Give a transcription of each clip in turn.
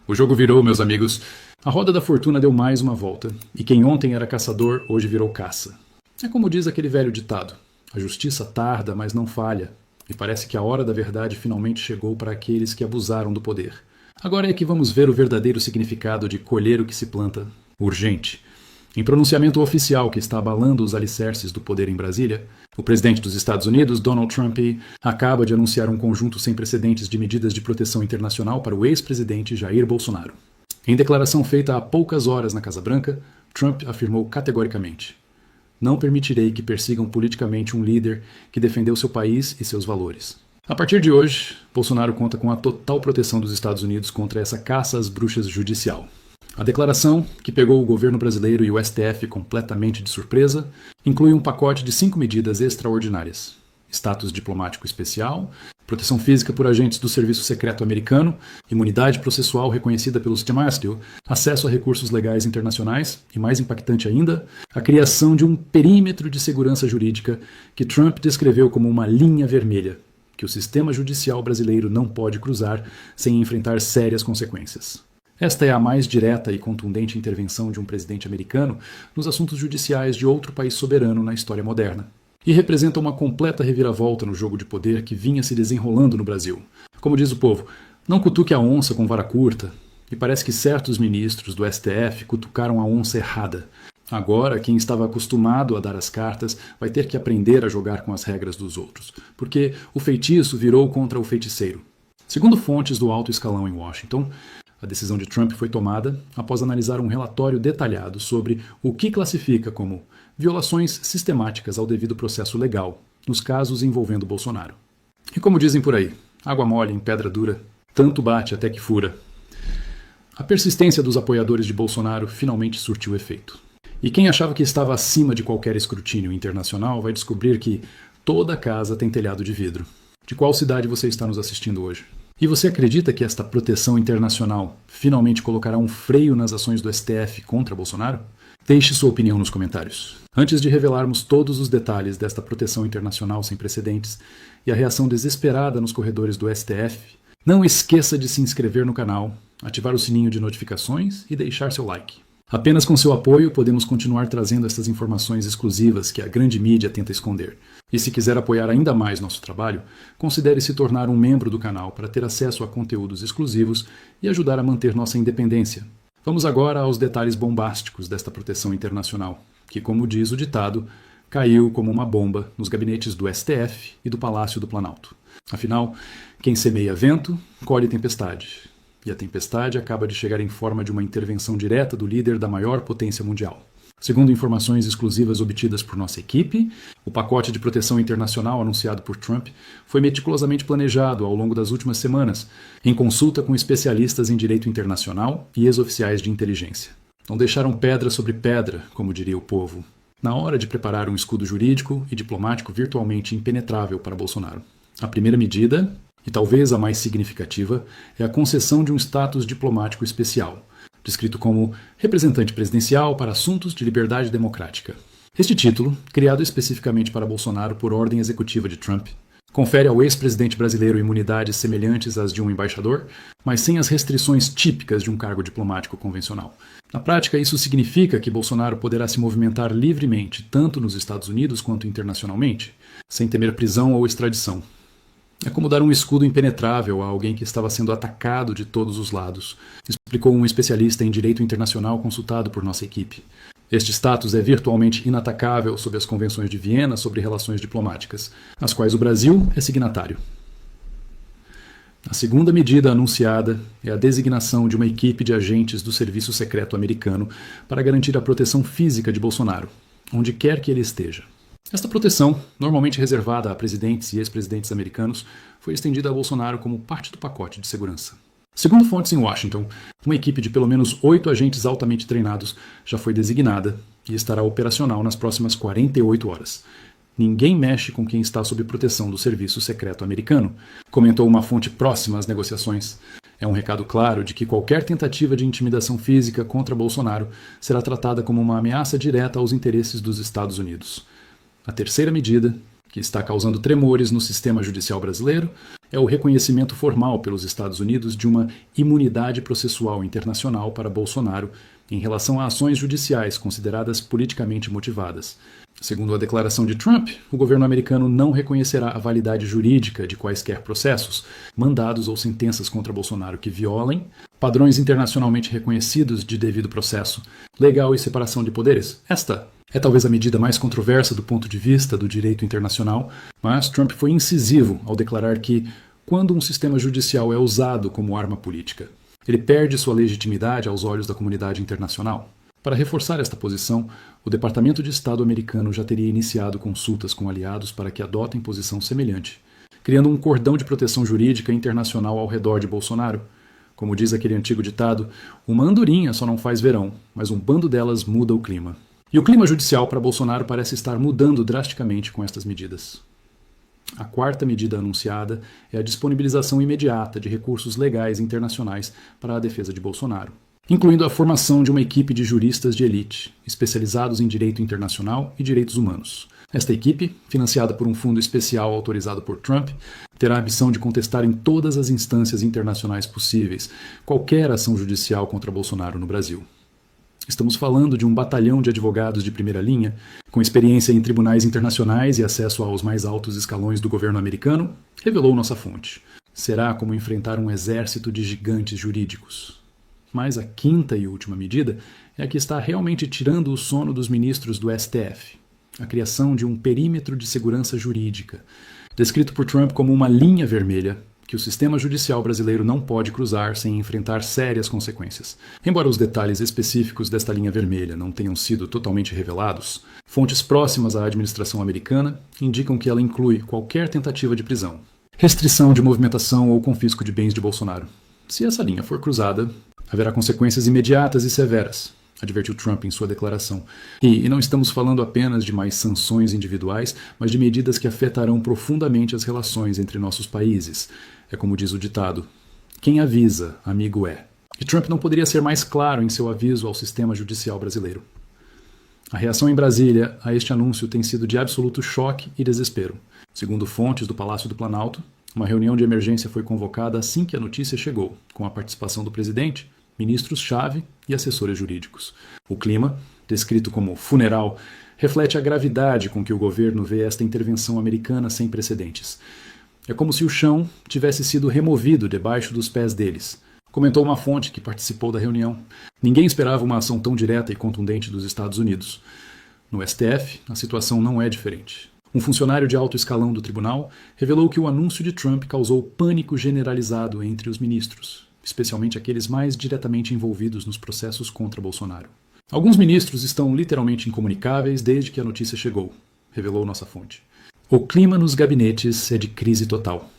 O jogo virou, meus amigos. A roda da fortuna deu mais uma volta, e quem ontem era caçador, hoje virou caça. É como diz aquele velho ditado: a justiça tarda, mas não falha, e parece que a hora da verdade finalmente chegou para aqueles que abusaram do poder. Agora é que vamos ver o verdadeiro significado de colher o que se planta. Urgente. Em pronunciamento oficial que está abalando os alicerces do poder em Brasília, o presidente dos Estados Unidos, Donald Trump, acaba de anunciar um conjunto sem precedentes de medidas de proteção internacional para o ex-presidente Jair Bolsonaro. Em declaração feita há poucas horas na Casa Branca, Trump afirmou categoricamente: "Não permitirei que persigam politicamente um líder que defendeu seu país e seus valores." A partir de hoje, Bolsonaro conta com a total proteção dos Estados Unidos contra essa caça às bruxas judicial. A declaração, que pegou o governo brasileiro e o STF completamente de surpresa, inclui um pacote de 5 medidas extraordinárias: status diplomático especial, proteção física por agentes do Serviço Secreto Americano, imunidade processual reconhecida pelos Demastio, acesso a recursos legais internacionais e, mais impactante ainda, a criação de um perímetro de segurança jurídica que Trump descreveu como uma linha vermelha, que o sistema judicial brasileiro não pode cruzar sem enfrentar sérias consequências. Esta é a mais direta e contundente intervenção de um presidente americano nos assuntos judiciais de outro país soberano na história moderna. E representa uma completa reviravolta no jogo de poder que vinha se desenrolando no Brasil. Como diz o povo, não cutuque a onça com vara curta. E parece que certos ministros do STF cutucaram a onça errada. Agora, quem estava acostumado a dar as cartas vai ter que aprender a jogar com as regras dos outros, porque o feitiço virou contra o feiticeiro. Segundo fontes do alto escalão em Washington, a decisão de Trump foi tomada após analisar um relatório detalhado sobre o que classifica como violações sistemáticas ao devido processo legal nos casos envolvendo Bolsonaro. E como dizem por aí, água mole em pedra dura, tanto bate até que fura. A persistência dos apoiadores de Bolsonaro finalmente surtiu efeito. E quem achava que estava acima de qualquer escrutínio internacional vai descobrir que toda casa tem telhado de vidro. De qual cidade você está nos assistindo hoje? E você acredita que esta proteção internacional finalmente colocará um freio nas ações do STF contra Bolsonaro? Deixe sua opinião nos comentários. Antes de revelarmos todos os detalhes desta proteção internacional sem precedentes e a reação desesperada nos corredores do STF, não esqueça de se inscrever no canal, ativar o sininho de notificações e deixar seu like. Apenas com seu apoio podemos continuar trazendo essas informações exclusivas que a grande mídia tenta esconder. E se quiser apoiar ainda mais nosso trabalho, considere se tornar um membro do canal para ter acesso a conteúdos exclusivos e ajudar a manter nossa independência. Vamos agora aos detalhes bombásticos desta proteção internacional, que, como diz o ditado, caiu como uma bomba nos gabinetes do STF e do Palácio do Planalto. Afinal, quem semeia vento, colhe tempestade. E a tempestade acaba de chegar em forma de uma intervenção direta do líder da maior potência mundial. Segundo informações exclusivas obtidas por nossa equipe, o pacote de proteção internacional anunciado por Trump foi meticulosamente planejado ao longo das últimas semanas, em consulta com especialistas em direito internacional e ex-oficiais de inteligência. Não deixaram pedra sobre pedra, como diria o povo, na hora de preparar um escudo jurídico e diplomático virtualmente impenetrável para Bolsonaro. A primeira medida, e talvez a mais significativa, é a concessão de um status diplomático especial, descrito como representante presidencial para assuntos de liberdade democrática. Este título, criado especificamente para Bolsonaro por ordem executiva de Trump, confere ao ex-presidente brasileiro imunidades semelhantes às de um embaixador, mas sem as restrições típicas de um cargo diplomático convencional. Na prática, isso significa que Bolsonaro poderá se movimentar livremente, tanto nos Estados Unidos quanto internacionalmente, sem temer prisão ou extradição. É como dar um escudo impenetrável a alguém que estava sendo atacado de todos os lados, explicou um especialista em direito internacional consultado por nossa equipe. Este status é virtualmente inatacável sob as convenções de Viena sobre relações diplomáticas, às quais o Brasil é signatário. A segunda medida anunciada é a designação de uma equipe de agentes do Serviço Secreto Americano para garantir a proteção física de Bolsonaro, onde quer que ele esteja. Esta proteção, normalmente reservada a presidentes e ex-presidentes americanos, foi estendida a Bolsonaro como parte do pacote de segurança. Segundo fontes em Washington, uma equipe de pelo menos 8 agentes altamente treinados já foi designada e estará operacional nas próximas 48 horas. Ninguém mexe com quem está sob proteção do Serviço Secreto Americano, comentou uma fonte próxima às negociações. É um recado claro de que qualquer tentativa de intimidação física contra Bolsonaro será tratada como uma ameaça direta aos interesses dos Estados Unidos. A terceira medida, que que está causando tremores no sistema judicial brasileiro é o reconhecimento formal pelos Estados Unidos de uma imunidade processual internacional para Bolsonaro em relação a ações judiciais consideradas politicamente motivadas. Segundo a declaração de Trump, o governo americano não reconhecerá a validade jurídica de quaisquer processos, mandados ou sentenças contra Bolsonaro que violem padrões internacionalmente reconhecidos de devido processo, legal e separação de poderes. Esta é talvez a medida mais controversa do ponto de vista do direito internacional, mas Trump foi incisivo ao declarar que, quando um sistema judicial é usado como arma política, ele perde sua legitimidade aos olhos da comunidade internacional. Para reforçar esta posição, o Departamento de Estado americano já teria iniciado consultas com aliados para que adotem posição semelhante, criando um cordão de proteção jurídica internacional ao redor de Bolsonaro. Como diz aquele antigo ditado, uma andorinha só não faz verão, mas um bando delas muda o clima. E o clima judicial para Bolsonaro parece estar mudando drasticamente com estas medidas. A quarta medida anunciada é a disponibilização imediata de recursos legais internacionais para a defesa de Bolsonaro, incluindo a formação de uma equipe de juristas de elite, especializados em direito internacional e direitos humanos. Esta equipe, financiada por um fundo especial autorizado por Trump, terá a missão de contestar em todas as instâncias internacionais possíveis qualquer ação judicial contra Bolsonaro no Brasil. Estamos falando de um batalhão de advogados de primeira linha, com experiência em tribunais internacionais e acesso aos mais altos escalões do governo americano, revelou nossa fonte. Será como enfrentar um exército de gigantes jurídicos. Mas a quinta e última medida é a que está realmente tirando o sono dos ministros do STF. A criação de um perímetro de segurança jurídica, descrito por Trump como uma linha vermelha que o sistema judicial brasileiro não pode cruzar sem enfrentar sérias consequências. Embora os detalhes específicos desta linha vermelha não tenham sido totalmente revelados, fontes próximas à administração americana indicam que ela inclui qualquer tentativa de prisão, restrição de movimentação ou confisco de bens de Bolsonaro. Se essa linha for cruzada, haverá consequências imediatas e severas, advertiu Trump em sua declaração. E não estamos falando apenas de mais sanções individuais, mas de medidas que afetarão profundamente as relações entre nossos países. É como diz o ditado, quem avisa, amigo é. E Trump não poderia ser mais claro em seu aviso ao sistema judicial brasileiro. A reação em Brasília a este anúncio tem sido de absoluto choque e desespero. Segundo fontes do Palácio do Planalto, uma reunião de emergência foi convocada assim que a notícia chegou, com a participação do presidente, ministros-chave e assessores jurídicos. O clima, descrito como funeral, reflete a gravidade com que o governo vê esta intervenção americana sem precedentes. É como se o chão tivesse sido removido debaixo dos pés deles, comentou uma fonte que participou da reunião. Ninguém esperava uma ação tão direta e contundente dos Estados Unidos. No STF, a situação não é diferente. Um funcionário de alto escalão do tribunal revelou que o anúncio de Trump causou pânico generalizado entre os ministros, especialmente aqueles mais diretamente envolvidos nos processos contra Bolsonaro. Alguns ministros estão literalmente incomunicáveis desde que a notícia chegou, revelou nossa fonte. O clima nos gabinetes é de crise total.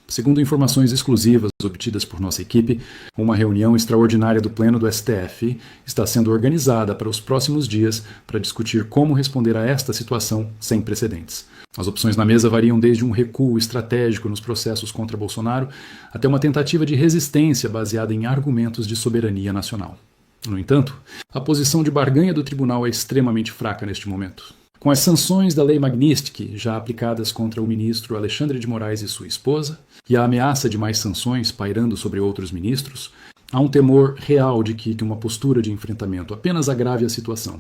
Segundo informações exclusivas obtidas por nossa equipe, uma reunião extraordinária do Pleno do STF está sendo organizada para os próximos dias para discutir como responder a esta situação sem precedentes. As opções na mesa variam desde um recuo estratégico nos processos contra Bolsonaro até uma tentativa de resistência baseada em argumentos de soberania nacional. No entanto, a posição de barganha do tribunal é extremamente fraca neste momento. Com as sanções da Lei Magnitsky já aplicadas contra o ministro Alexandre de Moraes e sua esposa, e a ameaça de mais sanções pairando sobre outros ministros, há um temor real de que uma postura de enfrentamento apenas agrave a situação.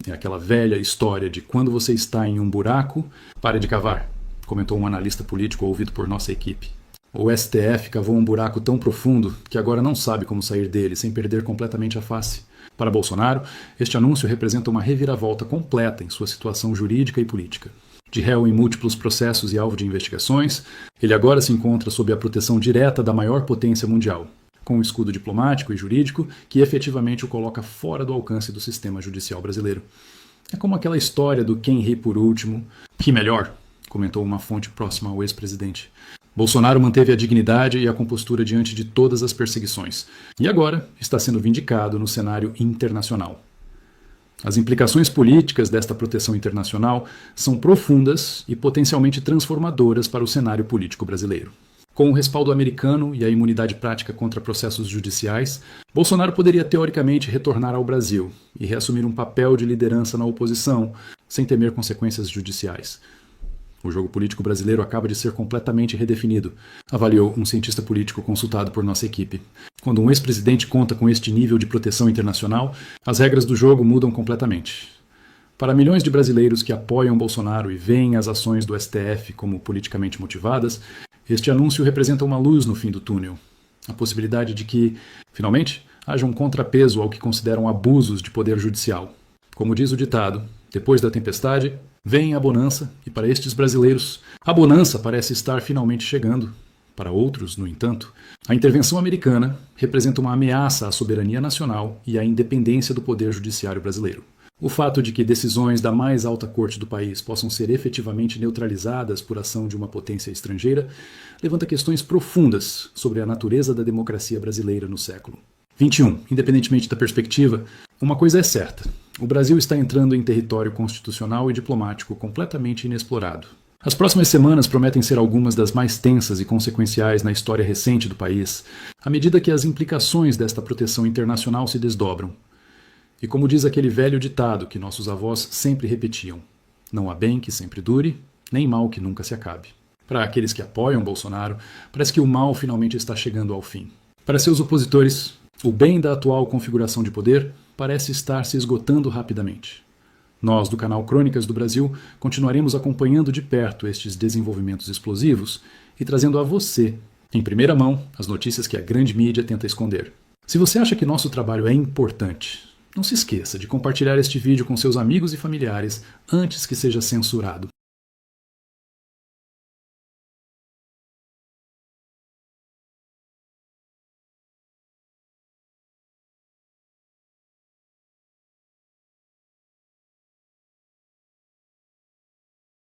É aquela velha história de quando você está em um buraco, pare de cavar, comentou um analista político ouvido por nossa equipe. O STF cavou um buraco tão profundo que agora não sabe como sair dele sem perder completamente a face. Para Bolsonaro, este anúncio representa uma reviravolta completa em sua situação jurídica e política. De réu em múltiplos processos e alvo de investigações, ele agora se encontra sob a proteção direta da maior potência mundial, com um escudo diplomático e jurídico que efetivamente o coloca fora do alcance do sistema judicial brasileiro. É como aquela história do quem ri por último, que melhor, comentou uma fonte próxima ao ex-presidente. Bolsonaro manteve a dignidade e a compostura diante de todas as perseguições, e agora está sendo vindicado no cenário internacional. As implicações políticas desta proteção internacional são profundas e potencialmente transformadoras para o cenário político brasileiro. Com o respaldo americano e a imunidade prática contra processos judiciais, Bolsonaro poderia teoricamente retornar ao Brasil e reassumir um papel de liderança na oposição, sem temer consequências judiciais. O jogo político brasileiro acaba de ser completamente redefinido, avaliou um cientista político consultado por nossa equipe. Quando um ex-presidente conta com este nível de proteção internacional, as regras do jogo mudam completamente. Para milhões de brasileiros que apoiam Bolsonaro e veem as ações do STF como politicamente motivadas, este anúncio representa uma luz no fim do túnel. A possibilidade de que, finalmente, haja um contrapeso ao que consideram abusos de poder judicial. Como diz o ditado, depois da tempestade, vem a bonança, e para estes brasileiros, a bonança parece estar finalmente chegando. Para outros, no entanto, a intervenção americana representa uma ameaça à soberania nacional e à independência do poder judiciário brasileiro. O fato de que decisões da mais alta corte do país possam ser efetivamente neutralizadas por ação de uma potência estrangeira levanta questões profundas sobre a natureza da democracia brasileira no século XXI. Independentemente da perspectiva, uma coisa é certa: o Brasil está entrando em território constitucional e diplomático completamente inexplorado. As próximas semanas prometem ser algumas das mais tensas e consequenciais na história recente do país, à medida que as implicações desta proteção internacional se desdobram. E como diz aquele velho ditado que nossos avós sempre repetiam: não há bem que sempre dure, nem mal que nunca se acabe. Para aqueles que apoiam Bolsonaro, parece que o mal finalmente está chegando ao fim. Para seus opositores, o bem da atual configuração de poder parece estar se esgotando rapidamente. Nós, do canal Crônicas do Brasil, continuaremos acompanhando de perto estes desenvolvimentos explosivos e trazendo a você, em primeira mão, as notícias que a grande mídia tenta esconder. Se você acha que nosso trabalho é importante, não se esqueça de compartilhar este vídeo com seus amigos e familiares antes que seja censurado.